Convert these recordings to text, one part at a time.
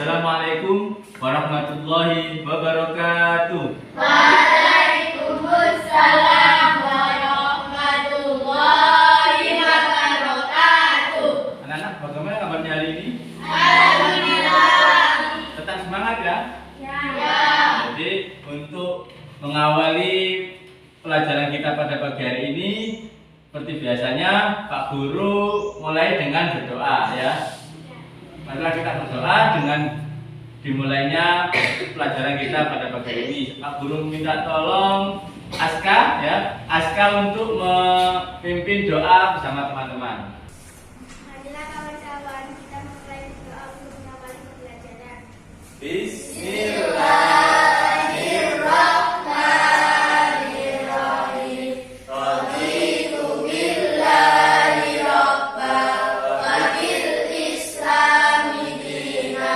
Assalamualaikum warahmatullahi wabarakatuh. Waalaikumsalam warahmatullahi wabarakatuh. Anak-anak, bagaimana kabarnya hari ini? Alhamdulillah. Tetap semangat ya? Ya. Jadi untuk mengawali pelajaran kita pada pagi hari ini, seperti biasanya Pak Guru mulai dengan berdoa ya. Marilah kita berdoa dengan dimulainya pelajaran kita pada pagi hari ini. Pak Guru minta tolong Aska ya, Aska untuk memimpin doa bersama teman-teman. Marilah kawan-kawan kita mulai berdoa untuk mengawali pembelajaran. Bismillahirrahmanirrahim. Raditu billahi rabba wa bil islami dina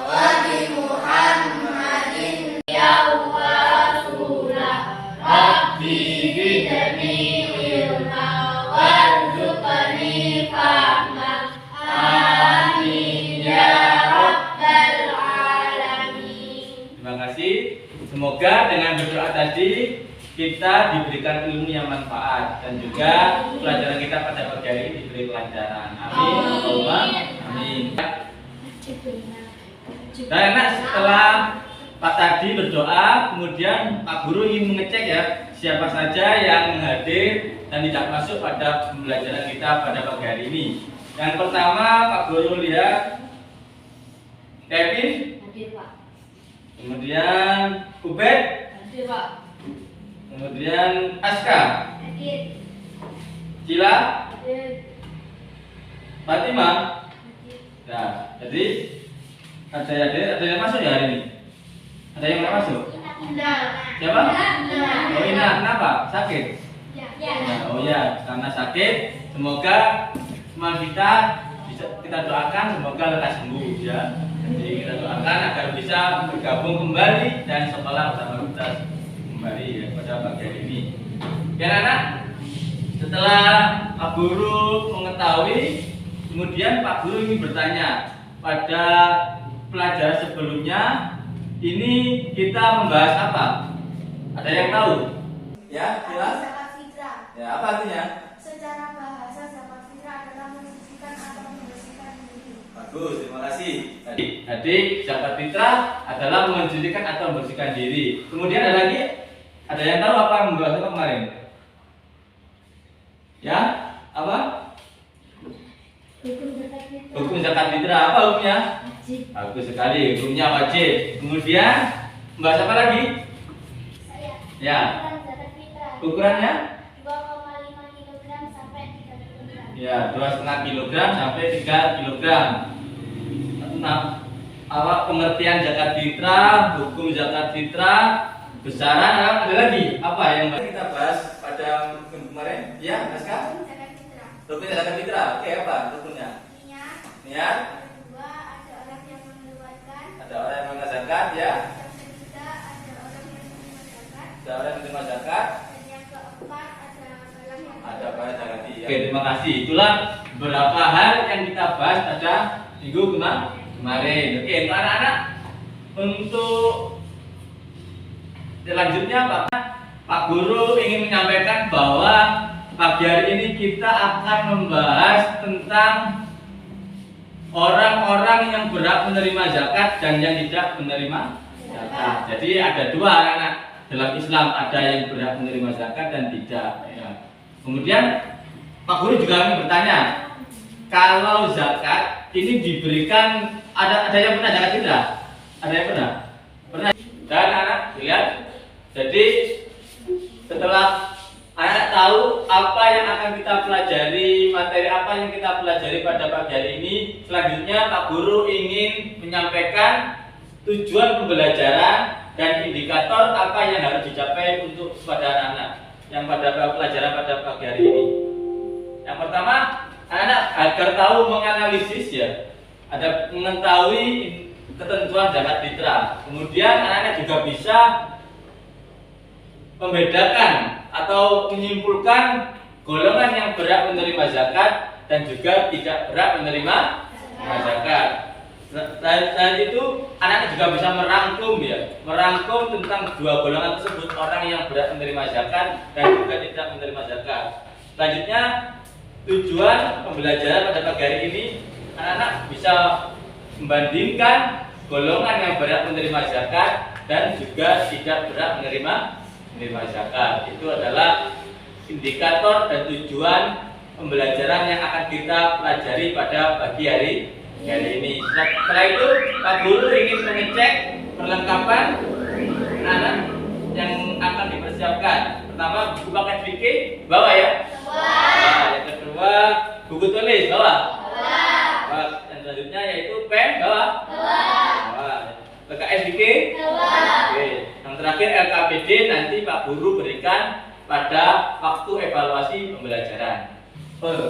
wa bi Muhammadin ya rasulah. Rabbi zidni ilma warzuqni fahma. Amin ya rabbal alamin. Terima kasih. Semoga dengan berdoa tadi kita diberikan ilmu yang manfaat dan juga pelajaran kita pada pagi hari ini diberi kelancaran. Amin. Allahumma amin. Dan anak, setelah Pak tadi berdoa, kemudian Pak Guru ingin mengecek ya siapa saja yang hadir dan tidak masuk pada pembelajaran kita pada pagi hari ini. Yang pertama Pak Guru lihat Kevin, Hadir Pak. kemudian Ubed, Hadir Pak. kemudian Aska, Hadir. Cila, Hadir. Fatima. Hadir. Nah, jadi ada yang masuk ya hari ini? Ada yang nggak masuk? Indah. Siapa? Indah. Oh Ina, kenapa? Sakit? Ya. Nah, oh ya, karena sakit. Semoga semua kita bisa kita doakan semoga lekas sembuh ya. Jadi kita doakan agar bisa bergabung kembali dan sekolah bersama kita kembali ya pada pagi hari ini. Ya anak, setelah Pak Guru mengetahui, kemudian Pak Guru ingin bertanya pada pelajaran sebelumnya ini kita membahas apa? Ada yang tahu? Ya, jelas? Zakat fitrah. Ya, apa artinya? Secara bahasa zakat fitrah adalah mensucikan atau membersihkan diri. Bagus, terima kasih. Jadi zakat fitrah adalah mensucikan atau membersihkan diri. Kemudian ada lagi? Ada yang tahu apa membahas apa kemarin? Ya, apa? Hukum zakat fitrah. Hukum zakat fitrah apa hukumnya? Wajib. Bagus sekali, hukumnya wajib. Kemudian membahas apa lagi? Saya. Ya, Ukuran zakat fitrah. ukurannya? 2,5 kg sampai 3 kg. Ya, 2,5 kilogram sampai 3 kilogram. Nah, apa pengertian zakat fitrah, hukum zakat fitrah, besaran, ada lagi apa yang kita bahas pada kemarin? Ya, Aska? Hukum zakat fitrah. Rukun zakat fitrah. Oke, apa rukunnya? Niat. Niat, Kedua, ada orang yang mengeluarkan. ada orang yang mengenal zakat ya, Yang ketiga, ada orang yang menerima zakat. ada orang yang menerima zakat, Dan yang keempat, ada barang yang ada barang zakat. Oke, terima kasih. Itulah beberapa hal yang kita bahas pada minggu kemarin. Oke, untuk anak-anak, untuk selanjutnya Pak Guru ingin menyampaikan bahwa pagi hari ini kita akan membahas tentang orang-orang yang berhak menerima zakat dan yang tidak menerima zakat. Jadi ada dua anak dalam Islam, ada yang berhak menerima zakat dan tidak. Ya. Kemudian Pak Guru juga ingin bertanya, kalau zakat ini diberikan ada yang pernah zakat tidak? Ada yang pernah? Pernah. Dan anak lihat, jadi setelah anak tahu apa yang akan kita pelajari, materi apa yang kita pelajari pada pagi hari ini, selanjutnya Pak Guru ingin menyampaikan tujuan pembelajaran dan indikator apa yang harus dicapai untuk pada anak-anak yang pada pelajaran pada pagi hari ini. Yang pertama, anak agar tahu menganalisis ya, ada mengetahui ketentuan zakat fitrah. Kemudian anak-anak juga bisa membedakan atau menyimpulkan golongan yang berhak menerima zakat dan juga tidak berhak menerima zakat. Selain itu anak juga bisa merangkum tentang dua golongan tersebut, orang yang berhak menerima zakat dan juga tidak menerima zakat. Selanjutnya tujuan pembelajaran pada pagi hari ini, anak-anak bisa membandingkan golongan yang berhak menerima zakat dan juga tidak berhak menerima zakat. Itu adalah indikator dan tujuan pembelajaran yang akan kita pelajari pada pagi hari ini. Setelah itu Pak Guru ingin mengecek perlengkapan anak yang akan dipersiapkan. Pertama, buku paket fikih bawa ya. Nah, yang kedua, buku tulis bawa. Dan selanjutnya yaitu pen bawa. PKS fikih. Oke. Yang terakhir LKPD nanti Pak Guru berikan pada waktu evaluasi pembelajaran.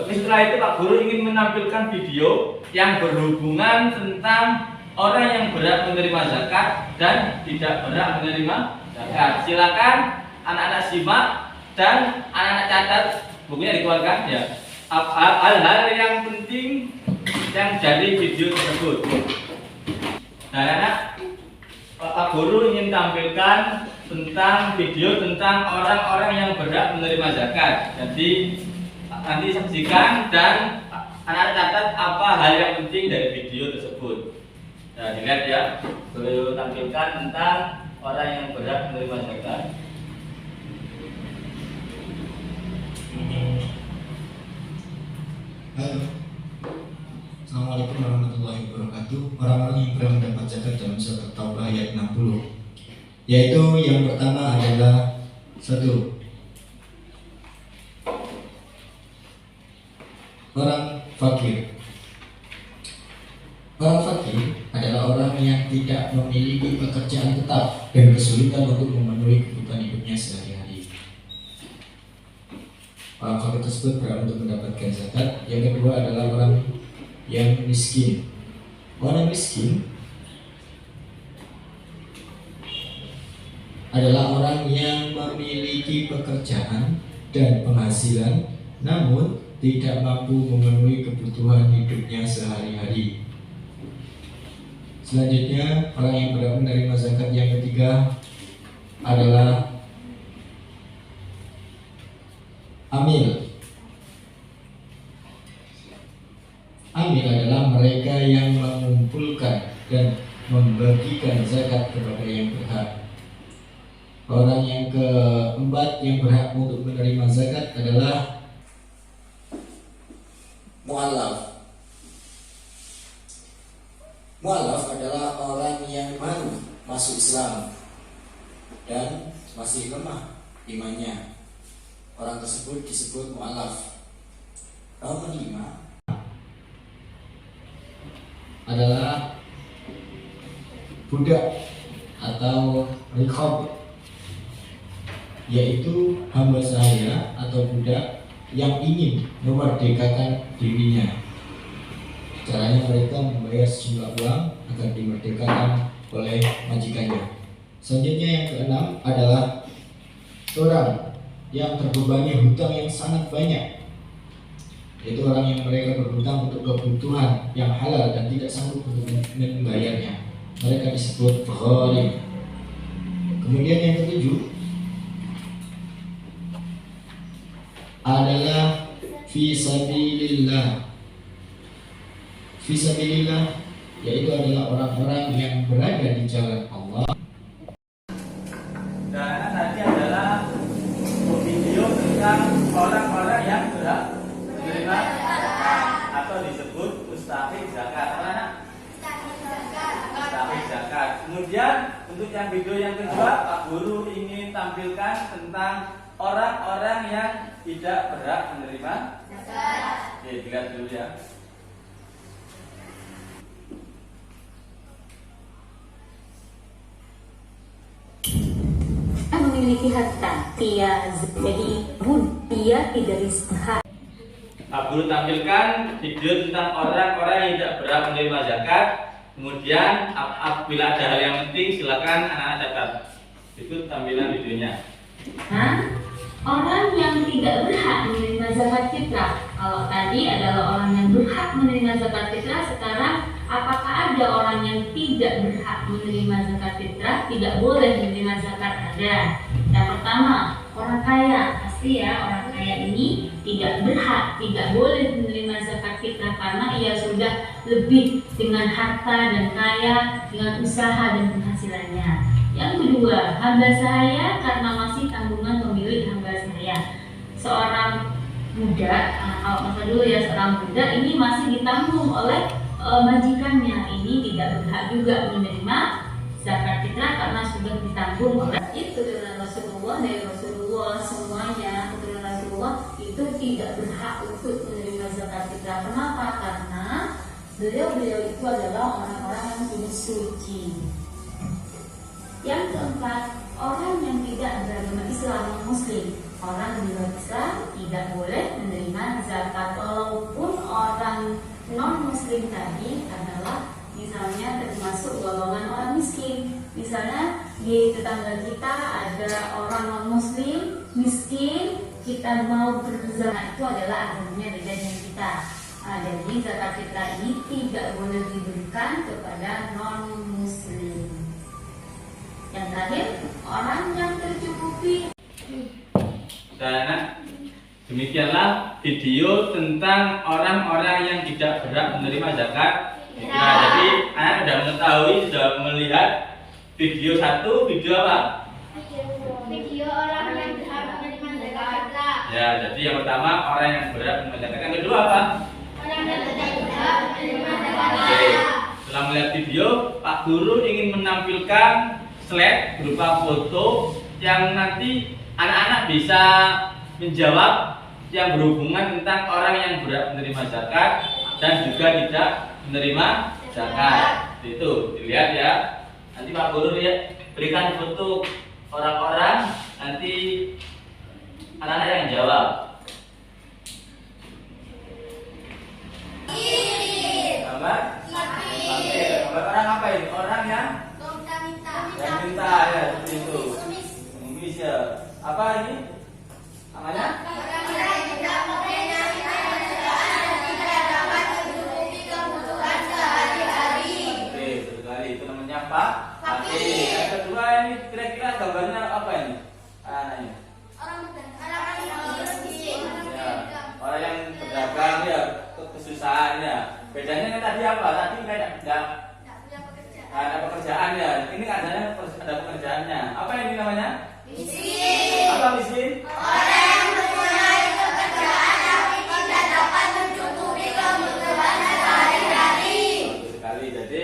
Setelah itu Pak Guru ingin menampilkan video yang berhubungan tentang orang yang berhak menerima zakat dan tidak berhak menerima zakat. Silakan anak-anak simak dan anak-anak catat, bukunya dikeluarkan ya. Hal-hal yang penting yang dari video tersebut. Nah, anak Pak Guru ingin tampilkan tentang video tentang orang-orang yang berhak menerima zakat. Jadi nanti saksikan dan anak-anak catat apa hal yang penting dari video tersebut. Nah, dilihat ya, beliau tampilkan tentang orang yang berhak menerima zakat. Halo, Assalamualaikum warahmatullahi wabarakatuh. Orang-orang yang berhak mendapat zakat dalam surat Taubah ayat 60, yaitu yang pertama adalah 1. Orang fakir. Orang fakir adalah orang yang tidak memiliki pekerjaan tetap dan kesulitan untuk memenuhi kebutuhan hidupnya sehari-hari. Orang fakir tersebut berhak untuk mendapatkan zakat. Yang kedua adalah orang yang miskin. Orang miskin adalah orang yang memiliki pekerjaan dan penghasilan namun tidak mampu memenuhi kebutuhan hidupnya sehari-hari. Selanjutnya, orang yang berhak menerima zakat yang ketiga adalah amil. Amil adalah mereka yang mengumpulkan dan membagikan zakat kepada yang berhak. Orang yang keempat yang berhak untuk menerima zakat adalah mu'alaf. Mu'alaf adalah orang yang baru masuk Islam dan masih lemah imannya. Orang tersebut disebut mu'alaf. Nomor 5 adalah budak atau riqab, yaitu hamba sahaya atau budak yang ingin memerdekakan dirinya. Caranya mereka membayar sejumlah uang agar dimerdekakan oleh majikannya. Selanjutnya yang keenam adalah orang yang terbebani hutang yang sangat banyak, yaitu orang yang mereka berhutang untuk kebutuhan yang halal dan tidak sanggup untuk membayarnya. Mereka disebut gharim. Kemudian yang ketujuh adalah fisabilillah. Fisabilillah yaitu adalah orang-orang yang berada di jalan Allah. Dan nanti adalah video tentang orang-orang yang berhak menerima zakat atau disebut mustahik zakat. Mana? Mustahik zakat. Kemudian untuk yang video yang kedua, Pak Guru ingin tampilkan tentang orang-orang yang tidak berhak menerima zakat. Oke, dilihat dulu ya. Memiliki harta, ia jadi ia tidak disahkan. Pak Guru tampilkan video tentang orang-orang yang tidak berhak menerima zakat. Kemudian apabila ada hal yang penting silakan anak-anak catat. Itu tampilan videonya. Orang yang tidak berhak menerima zakat fitrah. Kalau tadi adalah orang yang berhak menerima zakat fitrah, sekarang apakah ada orang yang tidak berhak menerima zakat fitrah, tidak boleh menerima zakat? Ada. Yang pertama, orang kaya. Pasti ya, orang kaya ini tidak berhak, tidak boleh menerima zakat fitrah karena ia sudah lebih dengan harta dan kaya, dengan usaha dan penghasilannya. Yang kedua, hamba sahaya karena masih tanggungan pemilik hamba sahaya. Seorang budak, kalau masa dulu ya, seorang budak ini masih ditanggung oleh majikannya, ini tidak berhak juga menerima zakat fitrah karena sudah ditanggung oleh itu. Keturunan Rasulullah, dari Rasulullah semuanya, keturunan Rasulullah itu tidak berhak untuk menerima zakat fitrah. Kenapa? Karena beliau itu adalah orang-orang yang sudah suci. Yang keempat, orang yang tidak beragama Islam, Muslim. Orang di luar Islam tidak boleh menerima zakat, walaupun orang non-Muslim tadi adalah misalnya termasuk golongan orang miskin. Misalnya di tetangga kita ada orang non-Muslim miskin, kita mau berzakat, itu adalah agamanya beda dengan kita. Jadi zakat fitrah ini tidak boleh diberikan kepada non-Muslim. Yang terakhir, orang yang tercukupi. Dan demikianlah video tentang orang-orang yang tidak berhak menerima zakat. Nah, jadi Anda sudah mengetahui, sudah melihat video satu, video apa? Video orang yang berhak menerima zakat fitrah. Ya, jadi yang pertama orang yang berhak menerima zakat. Yang kedua apa? Orang yang tidak berhak menerima zakat Oke. fitrah. Setelah melihat video, Pak Guru ingin menampilkan slide berupa foto yang nanti anak-anak bisa menjawab yang berhubungan tentang orang yang berhak menerima zakat dan juga tidak menerima zakat. Itu dilihat ya. Nanti Pak Guru lihat, berikan foto orang-orang, nanti anak-anak yang jawab. Gambar? Oke, gambar orang apa ini? Orang yang minta ya, seperti itu. Pengemis ya. Apa ini? Namanya? Oke, betul sekali. Itu namanya Pak Fakir. Yang kedua ini kira-kira gambarnya apa ini? Anaknya. Ya, orang yang berdagang ya, kesusahan ya. Bedanya kan tadi apa? Tadi kayak tidak ada pekerjaan ya. Ini adanya ada pekerjaannya. Apa ini namanya? Miskin. Apa miskin? Orang yang mempunyai pekerjaan tapi tidak dapat mencukupi kebutuhan sehari-hari. Betul sekali. Jadi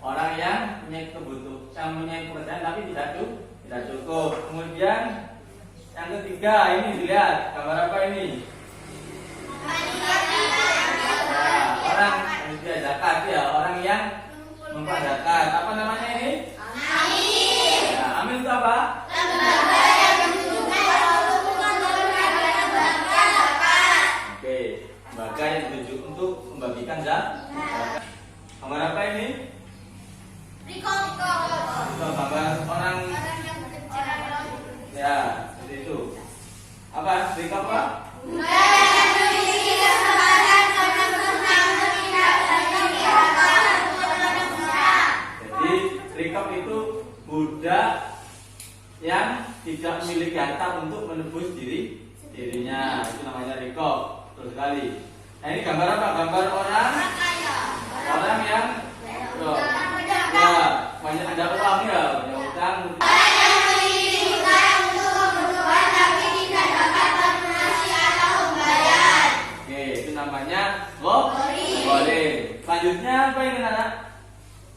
orang yang punya pekerjaan tapi tidak cukup. Kemudian yang ketiga ini dilihat gambar apa ini? Nah, orang yang zakat ya, orang yang memperzakat. Apa namanya ini? Amin. Ya, amin itu apa? Lembaga yang ditujukan untuk menurunkan zakat. Oke, lembaga yang ditunjuk untuk membagikan zakat. Gambar apa ini? Riko. Itu gambar orang yang bekerja. ya, seperti itu. Apa? Riko apa? Budaya yang memiliki kesempatan menentukan tidak bagi harta untuk manusia. Jadi rikop itu budak yang tidak memiliki harta untuk menebus dirinya. Itu namanya rikop. Betul sekali. Nah, ini gambar apa? Gambar orang yang ya, banyak ada uang ya, banyak utang. Orang yang memiliki hutang untuk kebutuhan tapi tidak dapat melunasi atau membayar. Oke, itu namanya boleh. Selanjutnya apa ini anak?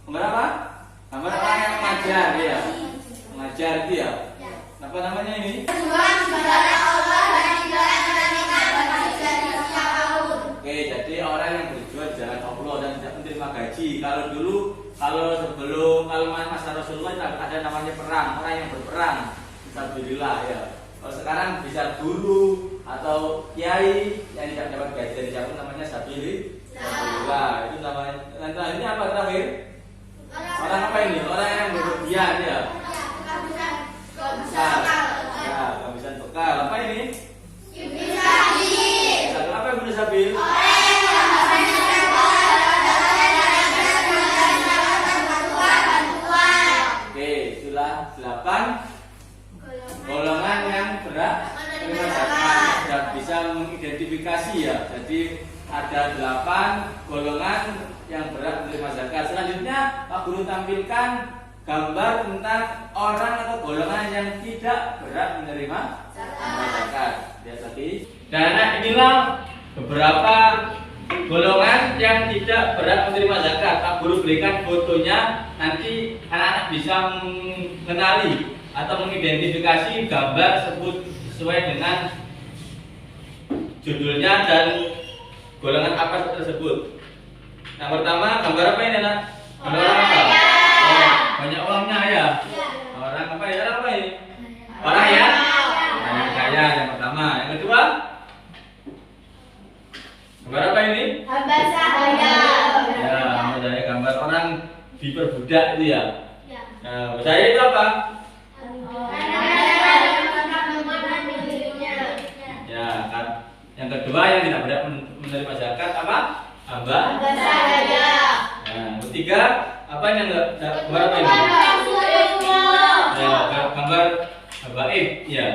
Gambar apa? Gambar orang yang mengajar ya. Mengajar itu ya. Apa namanya ini? Berjuang di jalan Allah dan tidak menanyakan bagi dari siapapun. Oke, jadi orang yang berjuang di jalan Allah dan tidak menerima gaji. Kalau masa Rasulullah ada namanya perang, orang yang berperang, fisabilillah ya. Kalau sekarang bisa guru atau kiai yang tidak dapat gaji dari siapa namanya sabilillah. Itu namanya. Nanti ini apa terakhir? Orang apa ini? Orang yang berlebihan ya. Kehabisan bekal. Apa ini? Apa yang sabil? 8 golongan yang berhak menerima zakat. Sudah bisa mengidentifikasi ya. Jadi ada 8 golongan yang berhak menerima zakat. Selanjutnya Pak Guru tampilkan gambar tentang orang atau golongan yang tidak berhak menerima zakat. Lihat tadi. Dan inilah beberapa golongan yang tidak berhak menerima zakat. Pak Guru berikan fotonya, nanti anak-anak bisa mengenali atau mengidentifikasi gambar tersebut sesuai dengan judulnya dan golongan apa tersebut. Yang pertama, gambar apa ini, anak? Gambar orang apa? Oh, banyak uangnya ya. Orang apa ya? Orang apa ini? Orang ya? Orang kaya yang pertama. Yang kedua, gambar apa ini? Hamba sahaya. Ya, hamba sahaya, gambar orang diperbudak itu ya. Nah, saya itu apa? Ya, kan. Yang kedua yang tidak berhak menerima zakat apa? Hamba sahaya. Nah, ketiga apa yang enggak gambar apa ini? Ya, gambar habaib ya.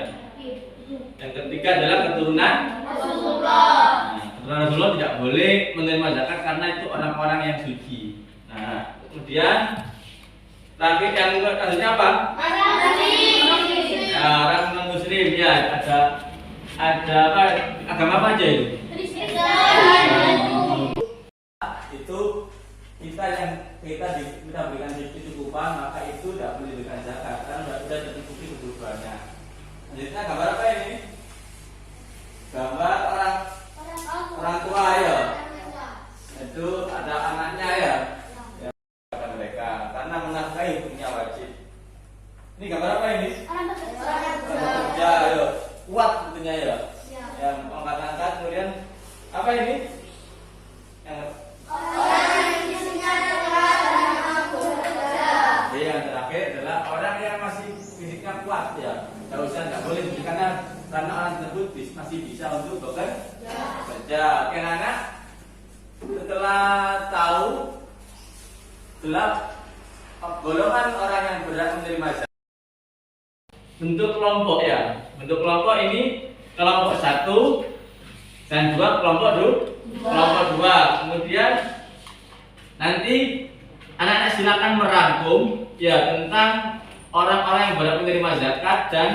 Yang ketiga adalah keturunan Rasulullah. Nah, keturunan Rasulullah tidak boleh menerima zakat karena itu orang-orang yang suci. Nah, kemudian terakhir yang selanjutnya apa? Ya, orang non-muslim ya, ada apa? Agama apa aja itu? Itu kita berikan kecukupan, maka itu tidak boleh diberikan zakat karena sudah tercukupi kebutuhannya. Selanjutnya gambar apa ini? Gambar orang tua ya. Itu ada anaknya ya. Mereka karena menafkahi hukumnya wajib. Ini gambar apa ini? Ya, ayo. Kuat tentunya ya. Yang angkat-angkat kemudian apa ini? Yang terakhir adalah orang yang masih fisiknya kuat ya. Tidak boleh karena orang tersebut masih bisa untuk bekerja. Oke anak, setelah tahu golongan orang yang berhak menerima zakat. Bentuk kelompok ya. Bentuk kelompok ini kelompok 1 dan 2 kelompok 2. Kemudian nanti anak-anak silakan merangkum ya tentang orang-orang yang berhak menerima zakat dan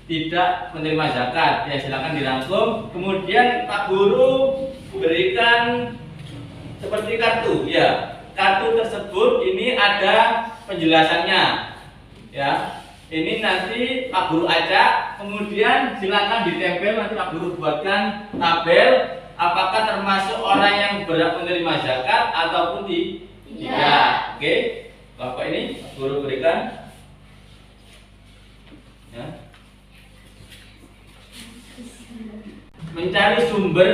tidak menerima zakat. Ya silakan dirangkum. Kemudian Pak Guru berikan seperti kartu ya. Kartu tersebut ini ada penjelasannya ya. Ini nanti Pak Guru acak, kemudian silakan ditempel, nanti Pak Guru buatkan tabel apakah termasuk orang yang berhak menerima zakat ataupun tidak. Oke, Bapak ini Pak Guru berikan ya. Mencari sumber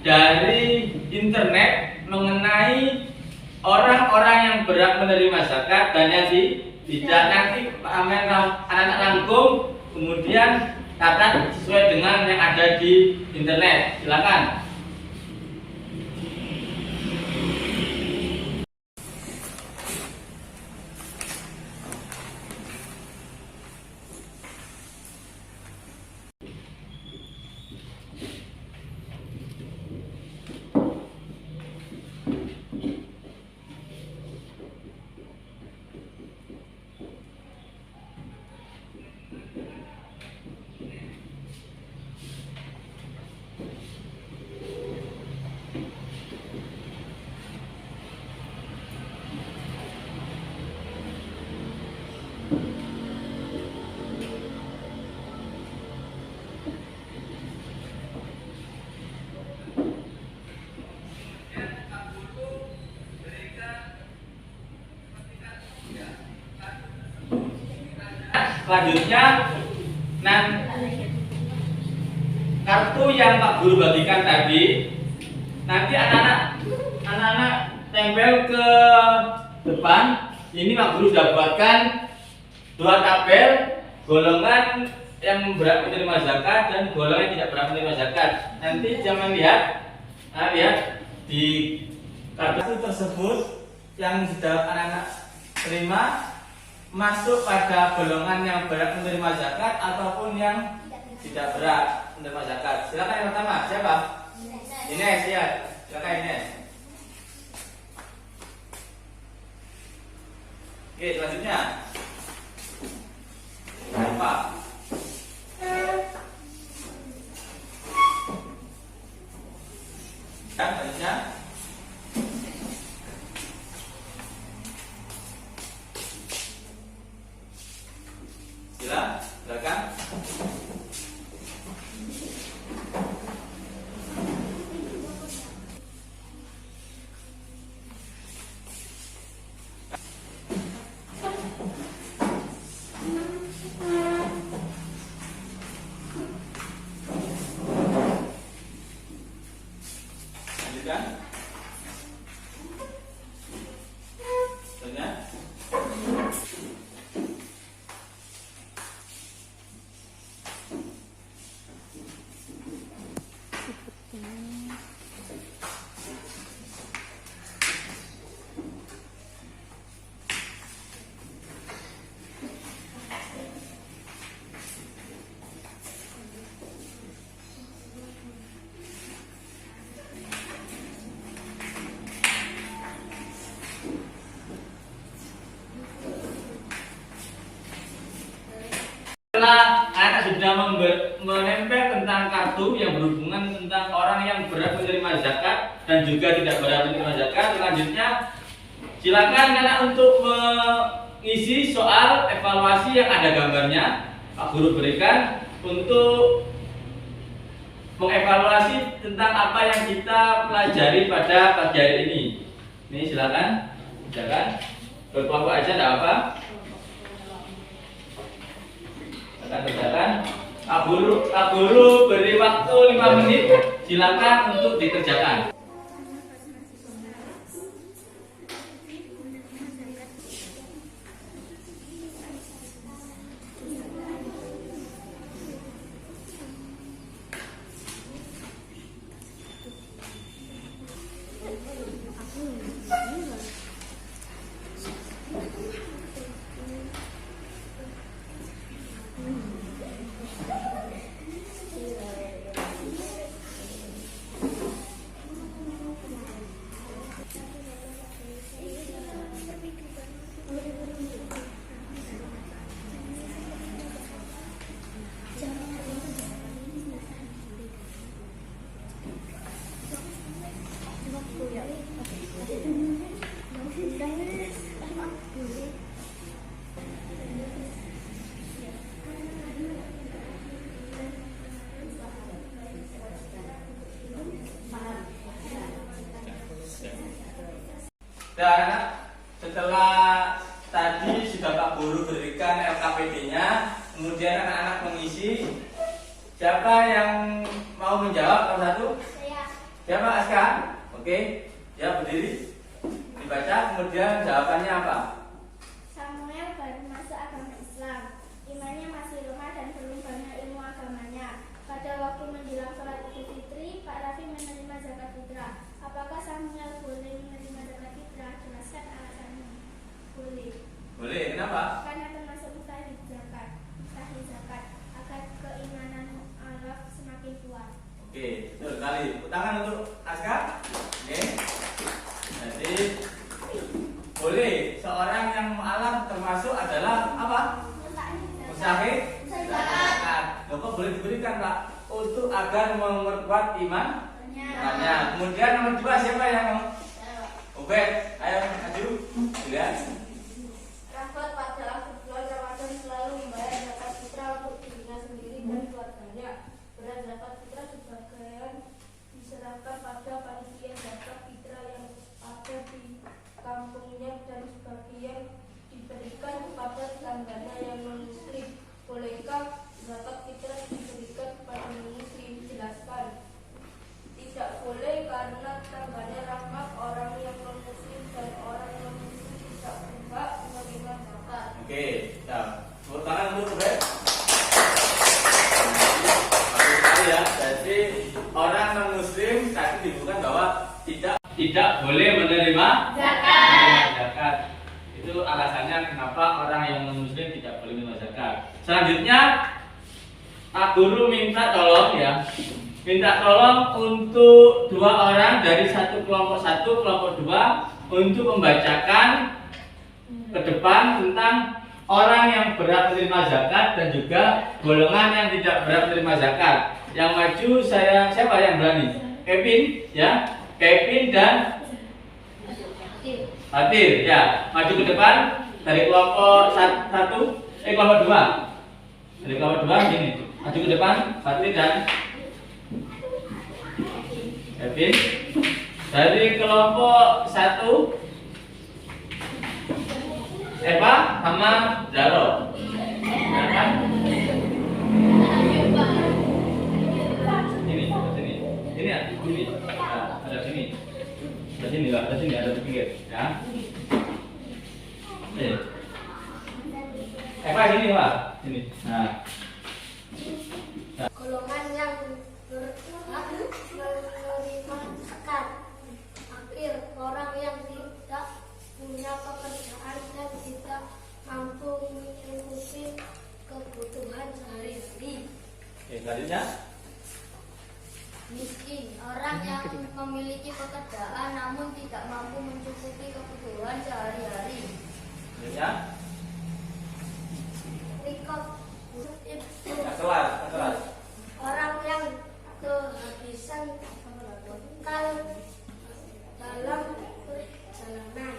dari internet mengenai orang-orang yang berhak menerima zakat dan yang tidak, nanti anak-anak rangkum kemudian catat sesuai dengan yang ada di internet. Silakan. Selanjutnya kartu yang Pak Guru bagikan tadi nanti anak-anak tempel ke depan. Ini Pak Guru sudah buatkan 2 tabel golongan yang berhak menerima zakat dan golongan yang tidak berhak menerima zakat. Nanti jangan lihat di kartu tersebut yang sudah anak-anak terima, masuk pada golongan yang berhak menerima zakat ataupun yang tidak berhak menerima zakat? Silakan yang pertama, siapa? Ines, ya. Silakan Ines. Oke, selanjutnya. Apa? Selanjutnya. Silakan. Lanjutkan. Selanjutnya. Setelah anak sudah menempel tentang kartu yang berhubungan tentang orang yang berhak menerima zakat dan juga tidak berhak menerima zakat, selanjutnya silakan anak untuk mengisi soal evaluasi yang ada gambarnya. Pak Guru berikan untuk mengevaluasi tentang apa yang kita pelajari pada pagi hari ini. Ini silakan, berkelompok aja, tidak apa. Kerjakan. Pak Guru beri waktu 5 menit. Silakan untuk dikerjakan. Dan setelah tadi sudah Pak Guru berikan LKPD-nya, kemudian anak-anak mengisi. Siapa yang mau menjawab? Nomor 1? Saya. Siapa? Aska? Oke, ya berdiri. Dibaca, kemudian jawabannya apa? Samuel baru masuk agama Islam. Imannya masih lemah dan belum banyak ilmu agamanya. Pada waktu menjelang sholat Idul Fitri, Pak Raffi menerima zakat fitrah. Apakah Samuel boleh menerima zakat fitrah? Jelaskan alasannya. Boleh. Boleh, kenapa? Karena termasuk mustahil zakat. Agar keimanan Allah semakin kuat. Oke, betul sekali. Tangan untuk Aska. Oke. Jadi boleh seorang yang mu'alaf termasuk adalah apa? Mustahil zakat. Kok boleh diberikan Pak? Untuk agar memperkuat imannya. Kemudian nomor 2 siapa yang mau? Ubed, ayo maju. Lihat. Rahmat pada bulan Ramadan selalu membayar zakat fitrah untuk dirinya sendiri dan keluarganya. Beras zakat fitrah sebagian diserahkan pada panitia zakat fitrah yang ada di kampungnya dan sebagian diberikan kepada tetangganya yang non-muslim. Bolehkah zakat fitrah diberikan kepada non-muslim? Jelaskan. Tidak boleh karena tetangganya Rahmat orang yang non-muslim dan orang non-muslim tidak berhak menerima zakat. Oke, ya. Tepuk tangan untuk Ubed. Ya, jadi orang non muslim tadi disebutkan bahwa tidak boleh menerima zakat. Itu alasannya kenapa kenapa orang yang non-muslim tidak boleh menerima zakat. Selanjutnya Pak Guru minta tolong ya, minta tolong untuk 2 orang dari kelompok 1, kelompok 2 untuk membacakan ke depan tentang orang yang berhak menerima zakat dan juga golongan yang tidak berhak menerima zakat. Yang maju siapa yang berani? Kevin ya, Kevin dan Fatir ya, maju ke depan dari kelompok 1, kelompok 2. Dari kelompok 2 gini. Maju ke depan, Fatir dan Kevin. Dari kelompok 1, Eva sama Zaro. Silakan. Ini, sini. Ini ya, ini. Nah, ada sini. Ada sini, ada sini, ada di pinggir, ya. Eva sini, Pak. Sini. Nah. Golongan yang berhak menerima zakat. Akhir, orang yang tidak punya pekerjaan dan tidak mampu mencukupi kebutuhan sehari-hari. Oke, selanjutnya. Miskin, orang yang memiliki pekerjaan namun tidak mampu mencukupi kebutuhan sehari-hari. Selanjutnya. Rikop, Kelas. orang yang kehabisan bekal dalam perjalanan.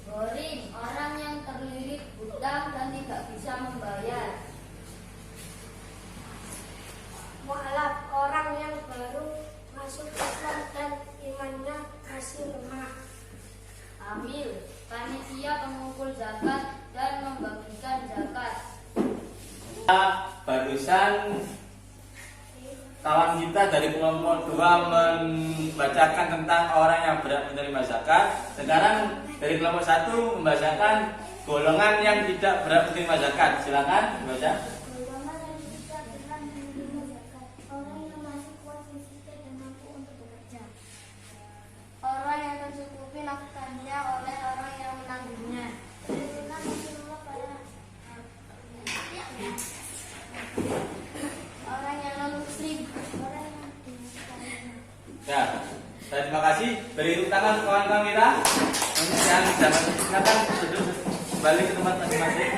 Gorim, orang yang terlilit hutang dan tidak bisa membayar. Mu'alaf, orang yang baru masuk Islam dan imannya masih lemah. Amil, panitia pengumpul zakat dan membagikan zakat. Barusan kawan kita dari kelompok 2 membacakan tentang orang yang berhak menerima zakat. Sekarang dari kelompok 1 membacakan golongan yang tidak berhak menerima zakat. Silakan baca. Golongan yang tidak berhak menerima zakat, orang yang masih kuat fisiknya dan mampu untuk bekerja. Orang yang tercukupi nafkahnya oleh orang yang menanggungnya. Orang yang non muslim, orang yang Ya, terima kasih. Beri tepuk tangan kawan-kawan kita yang dapat silakan duduk balik ke tempat masing-masing.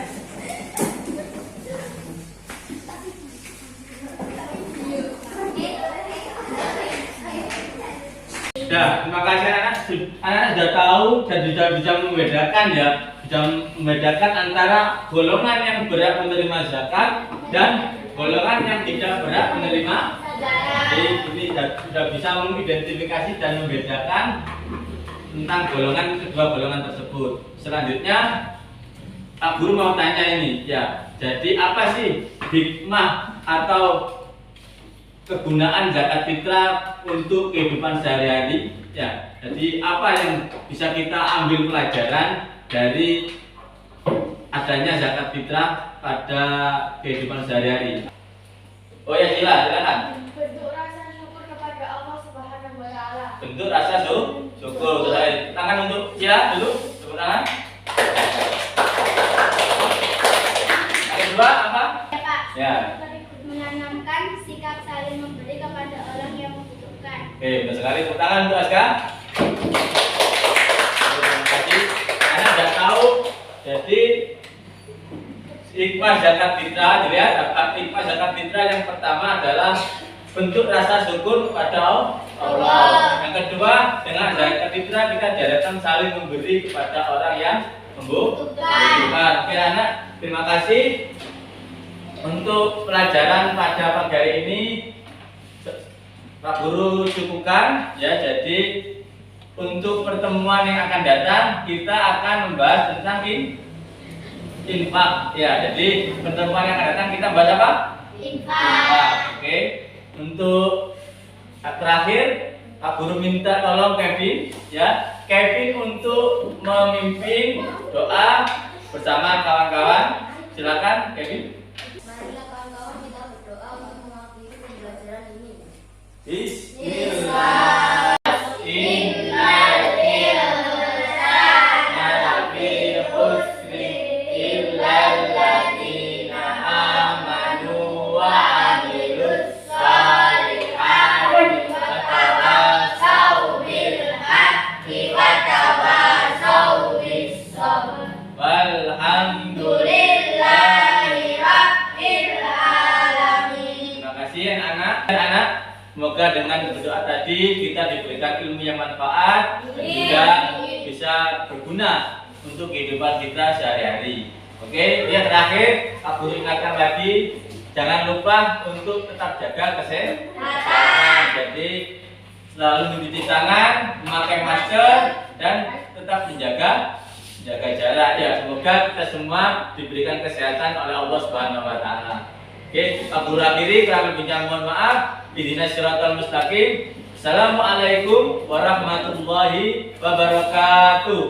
Ya, terima kasih anak-anak. Anak-anak sudah tahu dan sudah bisa membedakan ya, bisa membedakan antara golongan yang berhak menerima zakat dan golongan yang tidak berhak menerima. Jadi ini sudah bisa mengidentifikasi dan membedakan tentang kedua golongan tersebut. Selanjutnya, Pak Guru mau tanya ini ya. Jadi apa sih hikmah atau kegunaan zakat fitrah untuk kehidupan sehari-hari? Ya, jadi apa yang bisa kita ambil pelajaran dari adanya zakat fitrah pada kehidupan sehari-hari? Oh ya, silakan. bentuk rasa syukur kepada Allah Subhanahu wa taala. Bentuk rasa syukur. Tangan untuk sila dulu, tepuk tangan. Yang kedua apa? Ya, Pak. Ya. Menanamkan sikap saling memberi kepada orang yang membutuhkan. Oke, benar sekali. Tepuk tangan untuk Aska. Terima kasih. Anda sudah tahu. Jadi hikmah zakat fitrah, dilihat hikmah zakat fitrah yang pertama adalah bentuk rasa syukur kepada Allah. Yang kedua, dengan zakat fitrah kita diharapkan saling memberi kepada orang yang membutuhkan. Oke anak, terima kasih untuk pelajaran pada pagi hari ini. Pak Guru cukupkan ya. Jadi untuk pertemuan yang akan datang kita akan membahas tentang infak ya. Jadi pertemuan yang akan datang kita bahas apa? Infak. Oke. Untuk terakhir Pak Guru minta tolong Kevin ya. Kevin untuk memimpin doa bersama kawan-kawan. Silakan Kevin. Marilah kawan-kawan kita berdoa untuk mengakhiri pembelajaran ini. Bismillah. Alhamdulillahi Rabbil Alamin. Terima kasih anak-anak. Semoga dengan berdoa tadi kita diberikan ilmu yang manfaat dan juga bisa berguna untuk kehidupan kita sehari-hari. Oke, yang terakhir aku ingatkan lagi, jangan lupa untuk tetap jaga kesehatan. Jadi selalu mencuci tangan, memakai masker, dan tetap menjaga jarak. Ya, semoga kita semua diberikan kesehatan oleh Allah Subhanahu wa taala. Oke, aku akhiri, kalau lebihnya mohon maaf. Ihdinas siratal mustaqim. Assalamualaikum warahmatullahi wabarakatuh.